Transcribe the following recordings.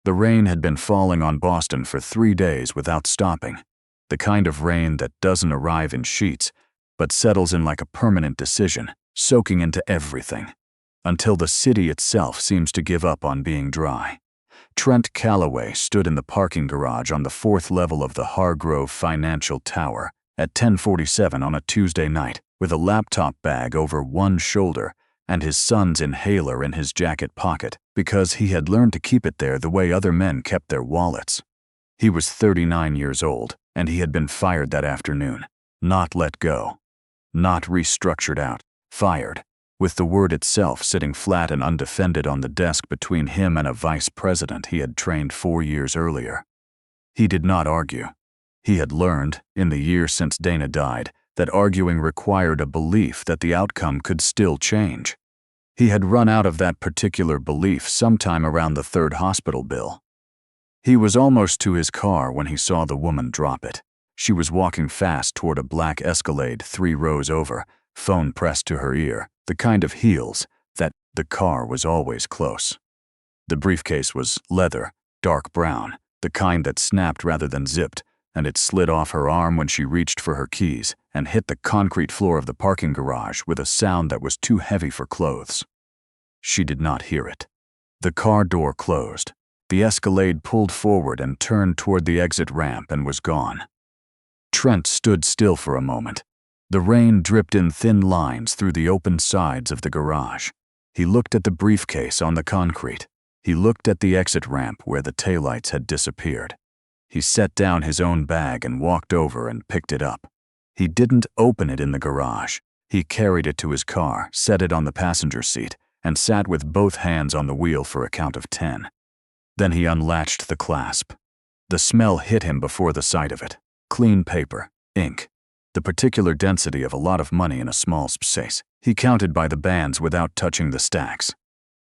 The rain had been falling on Boston for 3 days without stopping, the kind of rain that doesn't arrive in sheets, but settles in like a permanent decision, soaking into everything, until the city itself seems to give up on being dry. Trent Calloway stood in the parking garage on the 4th level of the Hargrove Financial Tower at 10:47 on a Tuesday night, with a laptop bag over one shoulder and his son's inhaler in his jacket pocket, because he had learned to keep it there the way other men kept their wallets. He was 39 years old, and he had been fired that afternoon. Not let go. Not restructured out. Fired. With the word itself sitting flat and undefended on the desk between him and a vice president he had trained 4 years earlier. He did not argue. He had learned, in the year since Dana died, that arguing required a belief that the outcome could still change. He had run out of that particular belief sometime around the 3rd hospital bill. He was almost to his car when he saw the woman drop it. She was walking fast toward a black Escalade 3 rows over, phone pressed to her ear, the kind of heels that the car was always close. The briefcase was leather, dark brown, the kind that snapped rather than zipped, and it slid off her arm when she reached for her keys and hit the concrete floor of the parking garage with a sound that was too heavy for clothes. She did not hear it. The car door closed. The Escalade pulled forward and turned toward the exit ramp and was gone. Trent stood still for a moment. The rain dripped in thin lines through the open sides of the garage. He looked at the briefcase on the concrete. He looked at the exit ramp where the taillights had disappeared. He set down his own bag and walked over and picked it up. He didn't open it in the garage. He carried it to his car, set it on the passenger seat, and sat with both hands on the wheel for a count of 10. Then he unlatched the clasp. The smell hit him before the sight of it. Clean paper, ink, the particular density of a lot of money in a small space. He counted by the bands without touching the stacks.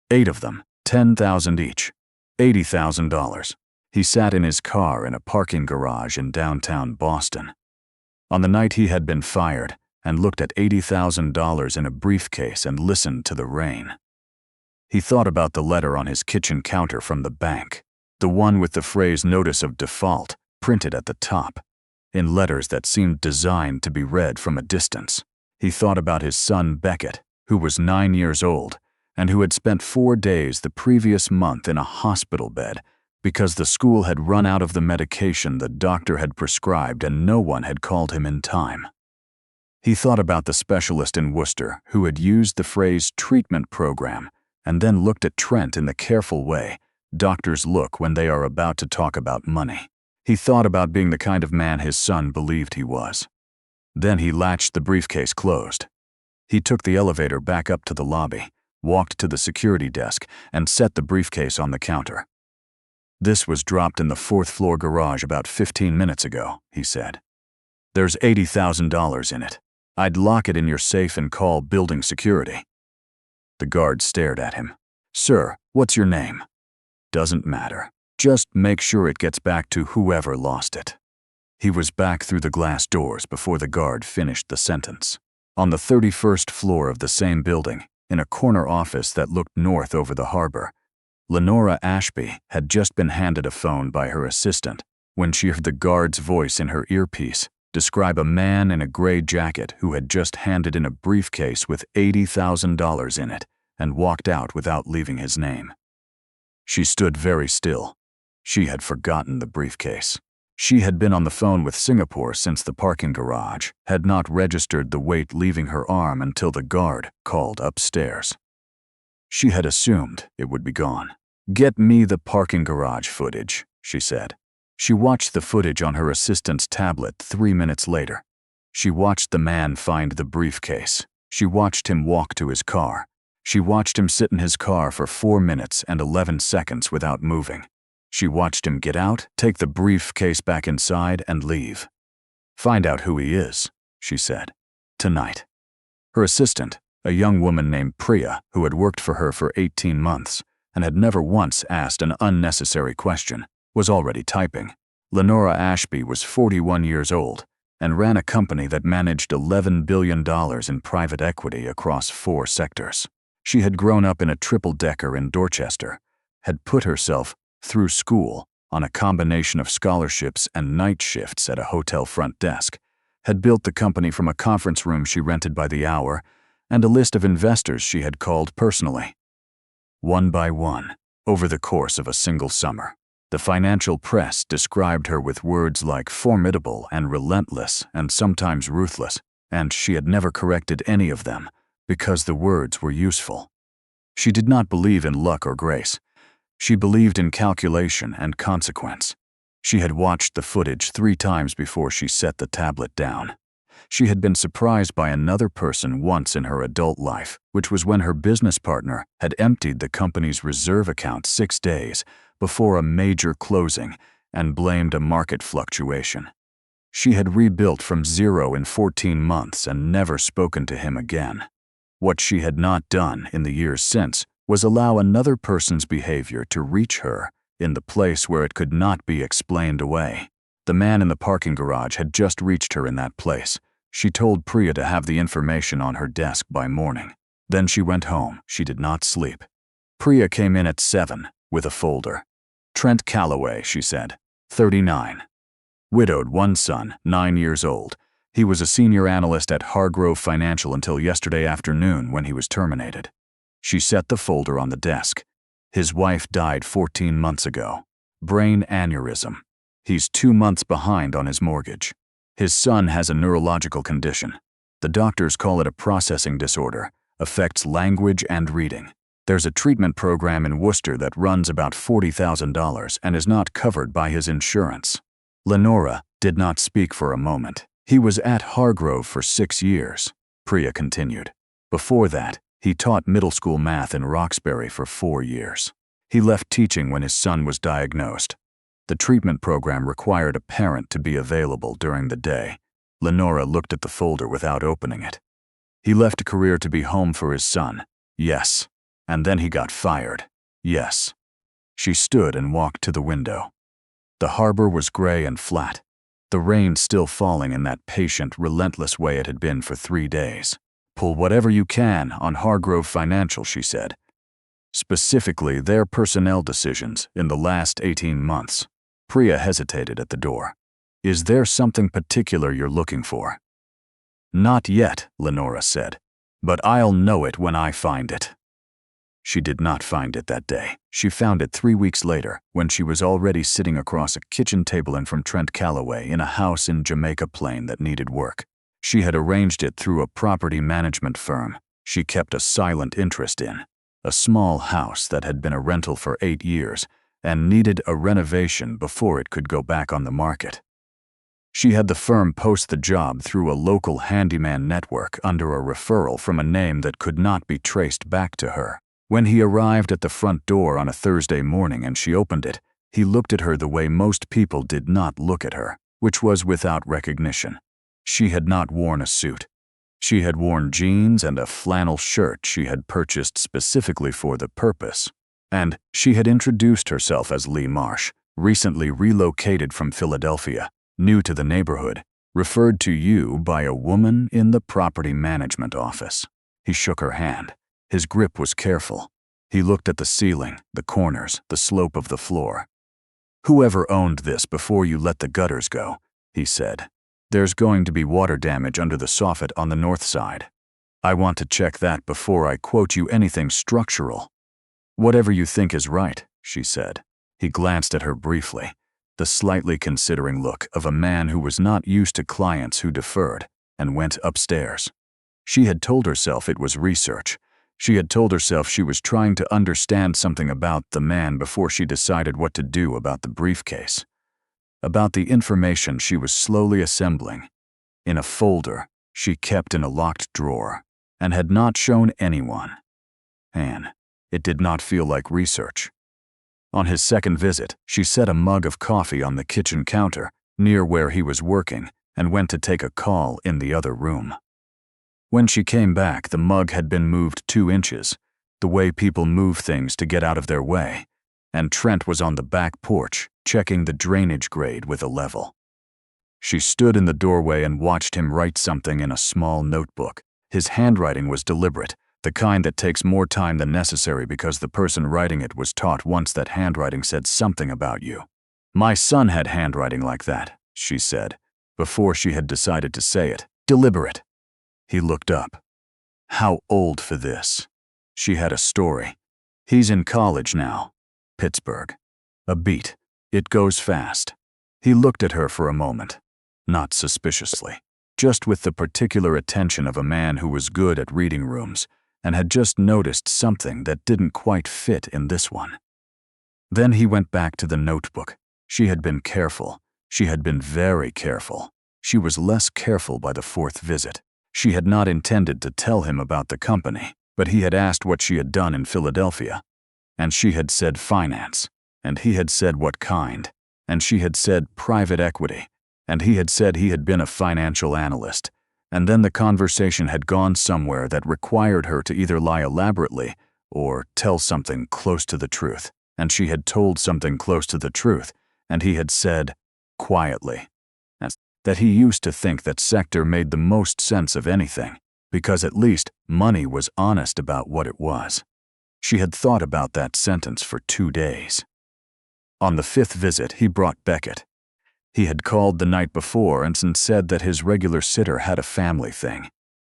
8 of them, $10,000 each, $80,000. He sat in his car in a parking garage in downtown Boston. On the night he had been fired, and looked at $80,000 in a briefcase and listened to the rain. He thought about the letter on his kitchen counter from the bank, the one with the phrase "notice of default" printed at the top, in letters that seemed designed to be read from a distance. He thought about his son Beckett, who was 9 years old, and who had spent 4 days the previous month in a hospital bed because the school had run out of the medication the doctor had prescribed and no one had called him in time. He thought about the specialist in Worcester who had used the phrase "treatment program" and then looked at Trent in the careful way doctors look when they are about to talk about money. He thought about being the kind of man his son believed he was. Then he latched the briefcase closed. He took the elevator back up to the lobby, walked to the security desk, and set the briefcase on the counter. "This was dropped in the 4th floor garage about 15 minutes ago," he said. "There's $80,000 in it. I'd lock it in your safe and call building security." The guard stared at him. "Sir, what's your name?" "Doesn't matter. Just make sure it gets back to whoever lost it." He was back through the glass doors before the guard finished the sentence. On the 31st floor of the same building, in a corner office that looked north over the harbor, Lenora Ashby had just been handed a phone by her assistant when she heard the guard's voice in her earpiece describe a man in a gray jacket who had just handed in a briefcase with $80,000 in it and walked out without leaving his name. She stood very still. She had forgotten the briefcase. She had been on the phone with Singapore since the parking garage, had not registered the weight leaving her arm until the guard called upstairs. She had assumed it would be gone. "Get me the parking garage footage," she said. She watched the footage on her assistant's tablet 3 minutes later. She watched the man find the briefcase. She watched him walk to his car. She watched him sit in his car for 4 minutes and 11 seconds without moving. She watched him get out, take the briefcase back inside, and leave. "Find out who he is," she said. "Tonight." Her assistant, a young woman named Priya, who had worked for her for 18 months and had never once asked an unnecessary question, was already typing. Lenora Ashby was 41 years old and ran a company that managed $11 billion in private equity across 4 sectors. She had grown up in a triple-decker in Dorchester, had put herself through school, on a combination of scholarships and night shifts at a hotel front desk, had built the company from a conference room she rented by the hour and a list of investors she had called personally. One by one, over the course of a single summer, the financial press described her with words like formidable and relentless and sometimes ruthless, and she had never corrected any of them because the words were useful. She did not believe in luck or grace. She believed in calculation and consequence. She had watched the footage 3 times before she set the tablet down. She had been surprised by another person once in her adult life, which was when her business partner had emptied the company's reserve account 6 days before a major closing and blamed a market fluctuation. She had rebuilt from zero in 14 months and never spoken to him again. What she had not done in the years since was allow another person's behavior to reach her in the place where it could not be explained away. The man in the parking garage had just reached her in that place. She told Priya to have the information on her desk by morning. Then she went home. She did not sleep. Priya came in at 7 with a folder. Trent Calloway, she said, 39. Widowed, 1 son, 9 years old. He was a senior analyst at Hargrove Financial until yesterday afternoon when he was terminated. She set the folder on the desk. His wife died 14 months ago. Brain aneurysm. He's 2 months behind on his mortgage. His son has a neurological condition. The doctors call it a processing disorder, affects language and reading. There's a treatment program in Worcester that runs about $40,000 and is not covered by his insurance. Lenora did not speak for a moment. He was at Hargrove for 6 years, Priya continued. Before that, he taught middle school math in Roxbury for 4 years. He left teaching when his son was diagnosed. The treatment program required a parent to be available during the day. Lenora looked at the folder without opening it. He left a career to be home for his son. Yes. And then he got fired. Yes. She stood and walked to the window. The harbor was gray and flat. The rain still falling in that patient, relentless way it had been for 3 days. Pull whatever you can on Hargrove Financial, she said. Specifically, their personnel decisions in the last 18 months. Priya hesitated at the door. Is there something particular you're looking for? Not yet, Lenora said. But I'll know it when I find it. She did not find it that day. She found it 3 weeks later, when she was already sitting across a kitchen table in from Trent Calloway in a house in Jamaica Plain that needed work. She had arranged it through a property management firm she kept a silent interest in, a small house that had been a rental for 8 years and needed a renovation before it could go back on the market. She had the firm post the job through a local handyman network under a referral from a name that could not be traced back to her. When he arrived at the front door on a Thursday morning and she opened it, he looked at her the way most people did not look at her, which was without recognition. She had not worn a suit. She had worn jeans and a flannel shirt she had purchased specifically for the purpose. And she had introduced herself as Lee Marsh, recently relocated from Philadelphia, new to the neighborhood, referred to you by a woman in the property management office. He shook her hand. His grip was careful. He looked at the ceiling, the corners, the slope of the floor. Whoever owned this before you let the gutters go, he said. There's going to be water damage under the soffit on the north side. I want to check that before I quote you anything structural. Whatever you think is right, she said. He glanced at her briefly, the slightly considering look of a man who was not used to clients who deferred, and went upstairs. She had told herself it was research. She had told herself she was trying to understand something about the man before she decided what to do about the briefcase, about the information she was slowly assembling in a folder she kept in a locked drawer and had not shown anyone. And it did not feel like research. On his second visit, she set a mug of coffee on the kitchen counter near where he was working and went to take a call in the other room. When she came back, the mug had been moved 2 inches, the way people move things to get out of their way, and Trent was on the back porch, checking the drainage grade with a level. She stood in the doorway and watched him write something in a small notebook. His handwriting was deliberate, The kind that takes more time than necessary because the person writing it was taught once that handwriting said something about you. My son had handwriting like that, she said, before she had decided to say it. Deliberate. He looked up. How old for this? She had a story. He's in college now. Pittsburgh. A beat. It goes fast. He looked at her for a moment. Not suspiciously. Just with the particular attention of a man who was good at reading rooms and had just noticed something that didn't quite fit in this one. Then he went back to the notebook. She had been careful. She had been very careful. She was less careful by the fourth visit. She had not intended to tell him about the company, but he had asked what she had done in Philadelphia. And she had said finance, and he had said what kind, and she had said private equity, and he had said he had been a financial analyst. And then the conversation had gone somewhere that required her to either lie elaborately or tell something close to the truth. And she had told something close to the truth, and he had said, quietly, that he used to think that sector made the most sense of anything, because at least money was honest about what it was. She had thought about that sentence for 2 days. On the 5th visit, he brought Beckett. He had called the night before and said that his regular sitter had a family thing,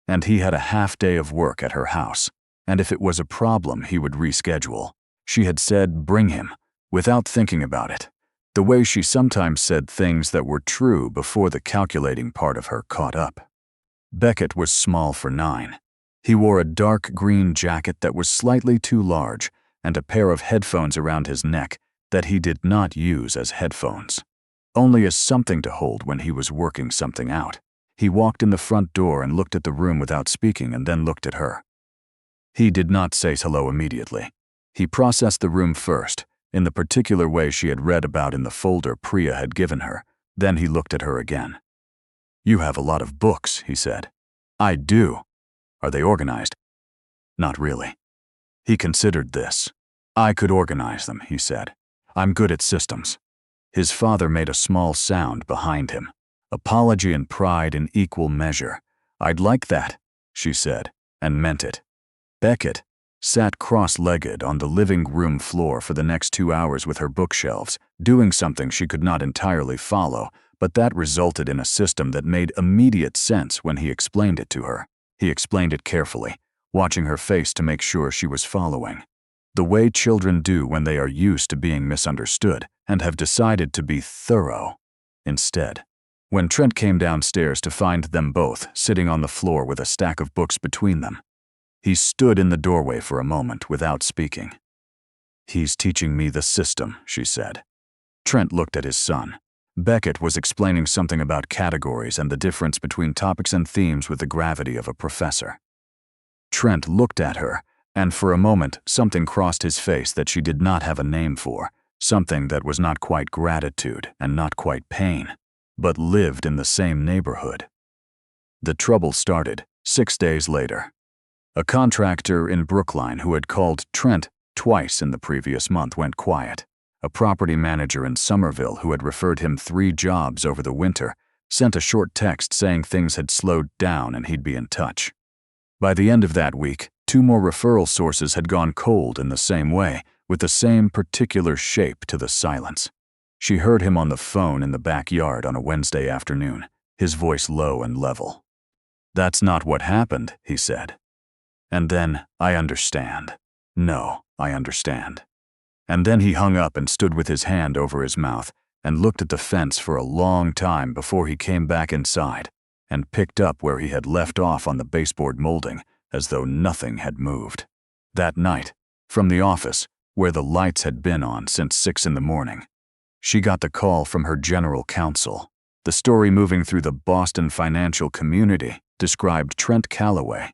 and he had a half day of work at her house, and if it was a problem, he would reschedule. She had said, bring him, without thinking about it, the way she sometimes said things that were true before the calculating part of her caught up. Beckett was small for 9. He wore a dark green jacket that was slightly too large and a pair of headphones around his neck that he did not use as headphones, only as something to hold when he was working something out. He walked in the front door and looked at the room without speaking and then looked at her. He did not say hello immediately. He processed the room first, in the particular way she had read about in the folder Priya had given her. Then he looked at her again. You have a lot of books, he said. I do. Are they organized? Not really. He considered this. I could organize them, he said. I'm good at systems. His father made a small sound behind him. Apology and pride in equal measure. I'd like that, she said, and meant it. Beckett sat cross-legged on the living room floor for the next 2 hours with her bookshelves, doing something she could not entirely follow, but that resulted in a system that made immediate sense when he explained it to her. He explained it carefully, watching her face to make sure she was following. The way children do when they are used to being misunderstood and have decided to be thorough instead. When Trent came downstairs to find them both sitting on the floor with a stack of books between them, he stood in the doorway for a moment without speaking. He's teaching me the system, she said. Trent looked at his son. Beckett was explaining something about categories and the difference between topics and themes with the gravity of a professor. Trent looked at her, and for a moment something crossed his face that she did not have a name for, something that was not quite gratitude and not quite pain, but lived in the same neighborhood. The trouble started 6 days later. A contractor in Brookline who had called Trent twice in the previous month went quiet. A property manager in Somerville who had referred him 3 jobs over the winter sent a short text saying things had slowed down and he'd be in touch. By the end of that week, 2 more referral sources had gone cold in the same way, with the same particular shape to the silence. She heard him on the phone in the backyard on a Wednesday afternoon, his voice low and level. That's not what happened, he said. And then, I understand. No, I understand. And then he hung up and stood with his hand over his mouth and looked at the fence for a long time before he came back inside and picked up where he had left off on the baseboard molding as though nothing had moved. That night, from the office, where the lights had been on since 6 in the morning, she got the call from her general counsel. The story moving through the Boston financial community described Trent Calloway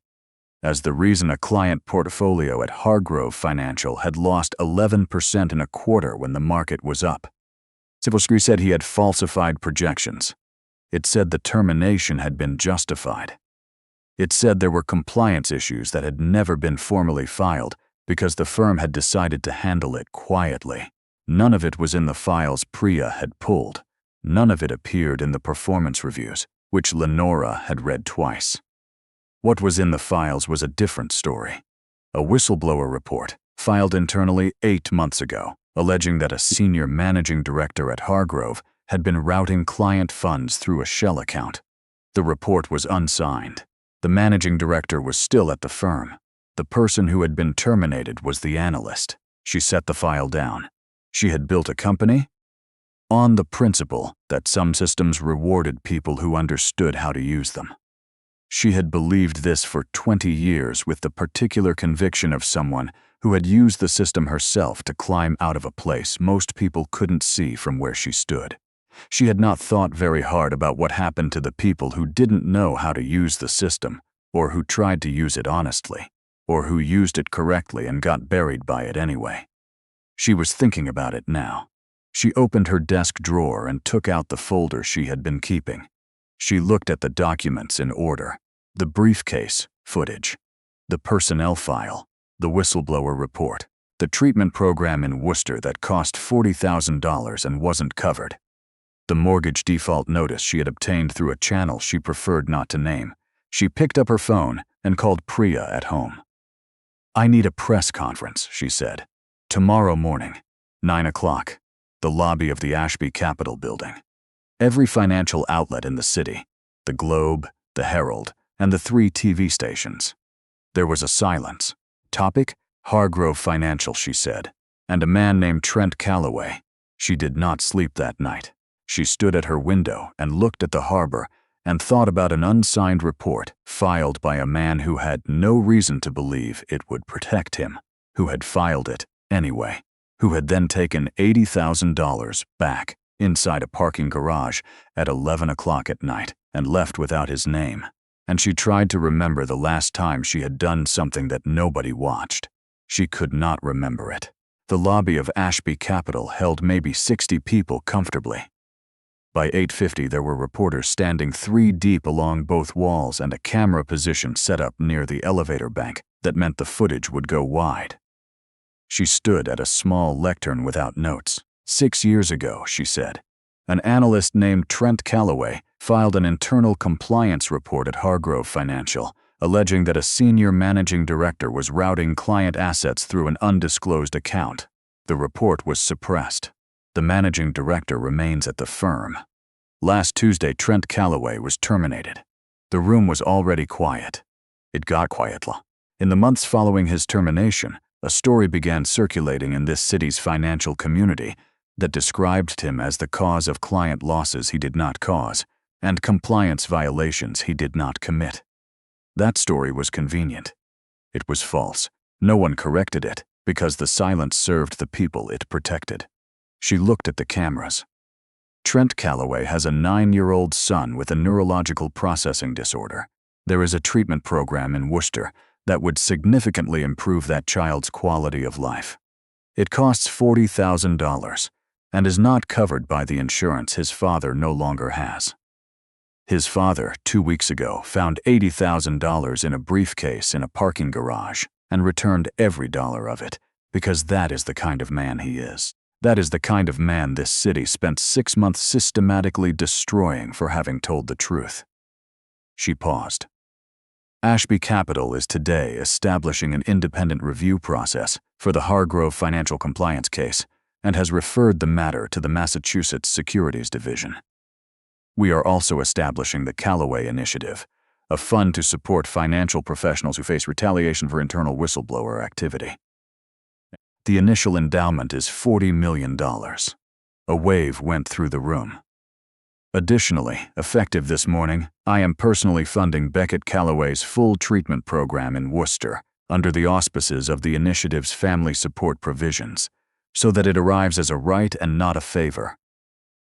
as the reason a client portfolio at Hargrove Financial had lost 11% in a quarter when the market was up. Civil Scree said he had falsified projections. It said the termination had been justified. It said there were compliance issues that had never been formally filed because the firm had decided to handle it quietly. None of it was in the files Priya had pulled. None of it appeared in the performance reviews, which Lenora had read twice. What was in the files was a different story. A whistleblower report, filed internally 8 months ago, alleging that a senior managing director at Hargrove had been routing client funds through a shell account. The report was unsigned. The managing director was still at the firm. The person who had been terminated was the analyst. She set the file down. She had built a company on the principle that some systems rewarded people who understood how to use them. She had believed this for 20 years with the particular conviction of someone who had used the system herself to climb out of a place most people couldn't see from where she stood. She had not thought very hard about what happened to the people who didn't know how to use the system, or who tried to use it honestly, or who used it correctly and got buried by it anyway. She was thinking about it now. She opened her desk drawer and took out the folder she had been keeping. She looked at the documents in order: the briefcase, footage, the personnel file, the whistleblower report, the treatment program in Worcester that cost $40,000 and wasn't covered, the mortgage default notice she had obtained through a channel she preferred not to name. She picked up her phone and called Priya at home. "I need a press conference," she said. "Tomorrow morning, 9 o'clock, the lobby of the Ashby Capitol building. Every financial outlet in the city, the Globe, the Herald, and the 3 TV stations." There was a silence. Topic: Hargrove Financial, she said, and a man named Trent Calloway. She did not sleep that night. She stood at her window and looked at the harbor and thought about an unsigned report filed by a man who had no reason to believe it would protect him, who had filed it anyway, who had then taken $80,000 back inside a parking garage at 11 o'clock at night and left without his name. And she tried to remember the last time she had done something that nobody watched. She could not remember it. The lobby of Ashby Capitol held maybe 60 people comfortably. By 8:50, there were reporters standing 3 deep along both walls and a camera position set up near the elevator bank that meant the footage would go wide. She stood at a small lectern without notes. 6 years ago, she said, an analyst named Trent Calloway filed an internal compliance report at Hargrove Financial, alleging that a senior managing director was routing client assets through an undisclosed account. The report was suppressed. The managing director remains at the firm. Last Tuesday, Trent Calloway was terminated. The room was already quiet. It got quieter. In the months following his termination, a story began circulating in this city's financial community that described him as the cause of client losses he did not cause and compliance violations he did not commit. That story was convenient. It was false. No one corrected it because the silence served the people it protected. She looked at the cameras. Trent Calloway has a 9-year-old son with a neurological processing disorder. There is a treatment program in Worcester that would significantly improve that child's quality of life. It costs $40,000 and is not covered by the insurance his father no longer has. His father, 2 weeks ago, found $80,000 in a briefcase in a parking garage and returned every dollar of it because that is the kind of man he is. That is the kind of man this city spent 6 months systematically destroying for having told the truth. She paused. Ashby Capitol is today establishing an independent review process for the Hargrove financial compliance case and has referred the matter to the Massachusetts Securities Division. We are also establishing the Calloway Initiative, a fund to support financial professionals who face retaliation for internal whistleblower activity. The initial endowment is $40 million. A wave went through the room. Additionally, effective this morning, I am personally funding Beckett Calloway's full treatment program in Worcester under the auspices of the initiative's family support provisions, so that it arrives as a right and not a favor.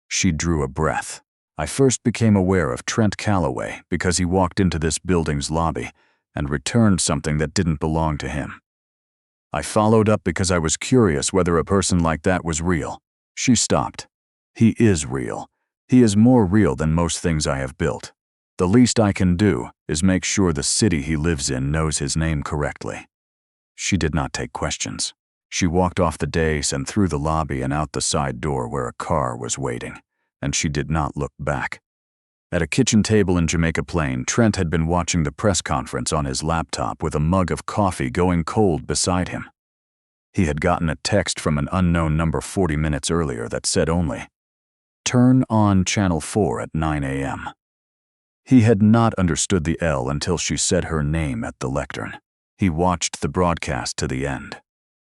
She drew a breath. I first became aware of Trent Calloway because he walked into this building's lobby and returned something that didn't belong to him. I followed up because I was curious whether a person like that was real. She stopped. He is real. He is more real than most things I have built. The least I can do is make sure the city he lives in knows his name correctly. She did not take questions. She walked off the dais and through the lobby and out the side door where a car was waiting, and she did not look back. At a kitchen table in Jamaica Plain, Trent had been watching the press conference on his laptop with a mug of coffee going cold beside him. He had gotten a text from an unknown number 40 minutes earlier that said only, "Turn on Channel 4 at 9 a.m." He had not understood the L until she said her name at the lectern. He watched the broadcast to the end.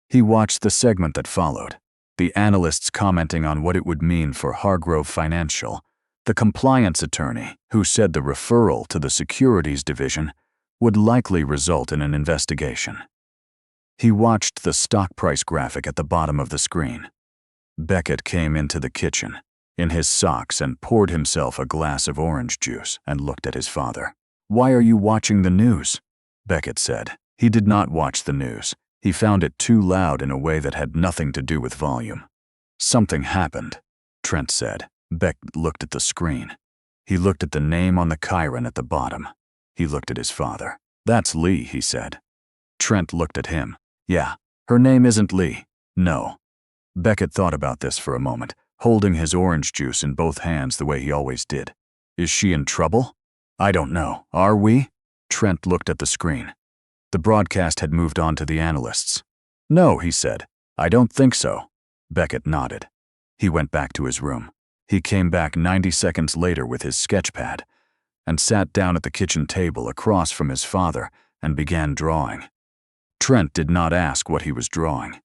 He watched the segment that followed, the analysts commenting on what it would mean for Hargrove Financial, the compliance attorney who said the referral to the securities division would likely result in an investigation. He watched the stock price graphic at the bottom of the screen. Beckett came into the kitchen in his socks and poured himself a glass of orange juice and looked at his father. "Why are you watching the news?" Beckett said. He did not watch the news. He found it too loud in a way that had nothing to do with volume. "Something happened," Trent said. Beckett looked at the screen. He looked at the name on the chyron at the bottom. He looked at his father. "That's Lee," he said. Trent looked at him. "Yeah, her name isn't Lee. No." Beckett thought about this for a moment, holding his orange juice in both hands the way he always did. "Is she in trouble?" "I don't know. Are we?" Trent looked at the screen. The broadcast had moved on to the analysts. "No," he said. "I don't think so." Beckett nodded. He went back to his room. He came back 90 seconds later with his sketchpad and sat down at the kitchen table across from his father and began drawing. Trent did not ask what he was drawing.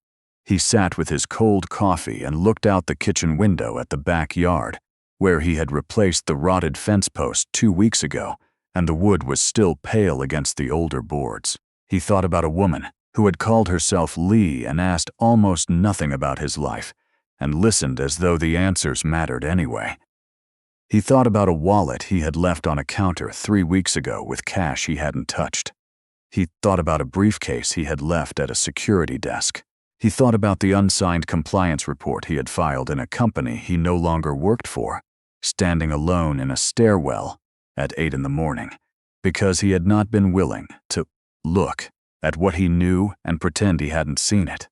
He sat with his cold coffee and looked out the kitchen window at the backyard, where he had replaced the rotted fence post 2 weeks ago, and the wood was still pale against the older boards. He thought about a woman who had called herself Lee and asked almost nothing about his life, and listened as though the answers mattered anyway. He thought about a wallet he had left on a counter 3 weeks ago with cash he hadn't touched. He thought about a briefcase he had left at a security desk. He thought about the unsigned compliance report he had filed in a company he no longer worked for, standing alone in a stairwell at 8 in the morning, because he had not been willing to look at what he knew and pretend he hadn't seen it.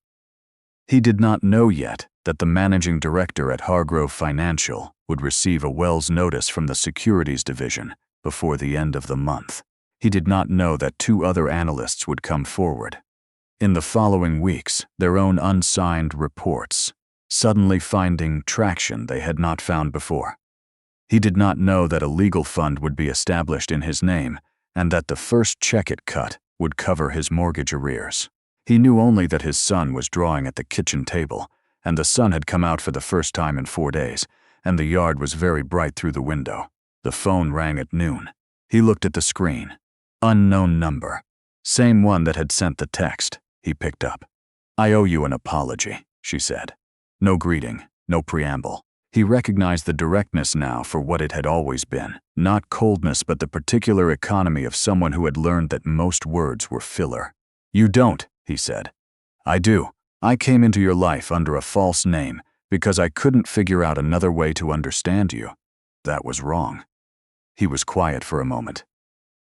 He did not know yet that the managing director at Hargrove Financial would receive a Wells notice from the securities division before the end of the month. He did not know that 2 other analysts would come forward in the following weeks, their own unsigned reports, suddenly finding traction they had not found before. He did not know that a legal fund would be established in his name and that the first check it cut would cover his mortgage arrears. He knew only that his son was drawing at the kitchen table, and the sun had come out for the first time in 4 days, and the yard was very bright through the window. The phone rang at noon. He looked at the screen. Unknown number. Same one that had sent the text. He picked up. "I owe you an apology," she said. No greeting, no preamble. He recognized the directness now for what it had always been. Not coldness, but the particular economy of someone who had learned that most words were filler. "You don't," he said. "I do. I came into your life under a false name because I couldn't figure out another way to understand you. That was wrong." He was quiet for a moment.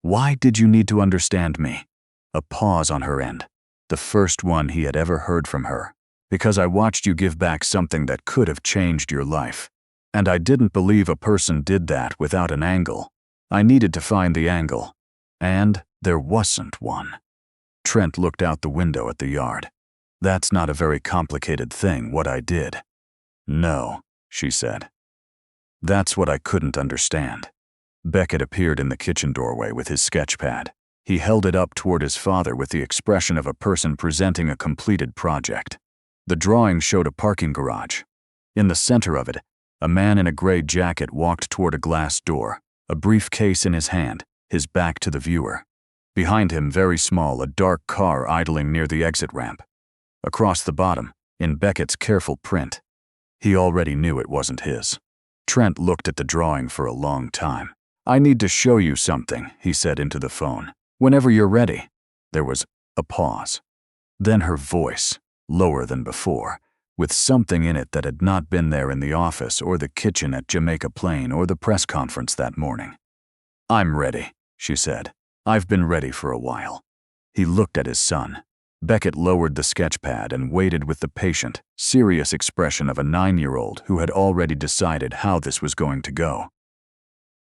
"Why did you need to understand me?" A pause on her end, the first one he had ever heard from her. "Because I watched you give back something that could have changed your life. And I didn't believe a person did that without an angle. I needed to find the angle. And there wasn't one." Trent looked out the window at the yard. "That's not a very complicated thing, what I did." "No," she said. "That's what I couldn't understand." Beckett appeared in the kitchen doorway with his sketchpad. He held it up toward his father with the expression of a person presenting a completed project. The drawing showed a parking garage. In the center of it, a man in a gray jacket walked toward a glass door, a briefcase in his hand, his back to the viewer. Behind him, very small, a dark car idling near the exit ramp. Across the bottom, in Beckett's careful print, he already knew it wasn't his. Trent looked at the drawing for a long time. "I need to show you something," he said into the phone. "Whenever you're ready." There was a pause. Then her voice, lower than before, with something in it that had not been there in the office or the kitchen at Jamaica Plain or the press conference that morning. "I'm ready," she said. "I've been ready for a while." He looked at his son. Beckett lowered the sketchpad and waited with the patient, serious expression of a 9-year-old who had already decided how this was going to go.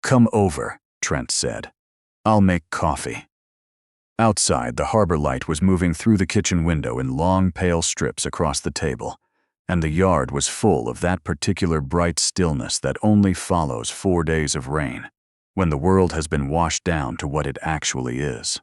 "Come over," Trent said. "I'll make coffee." Outside, the harbor light was moving through the kitchen window in long, pale strips across the table, and the yard was full of that particular bright stillness that only follows 4 days of rain, when the world has been washed down to what it actually is.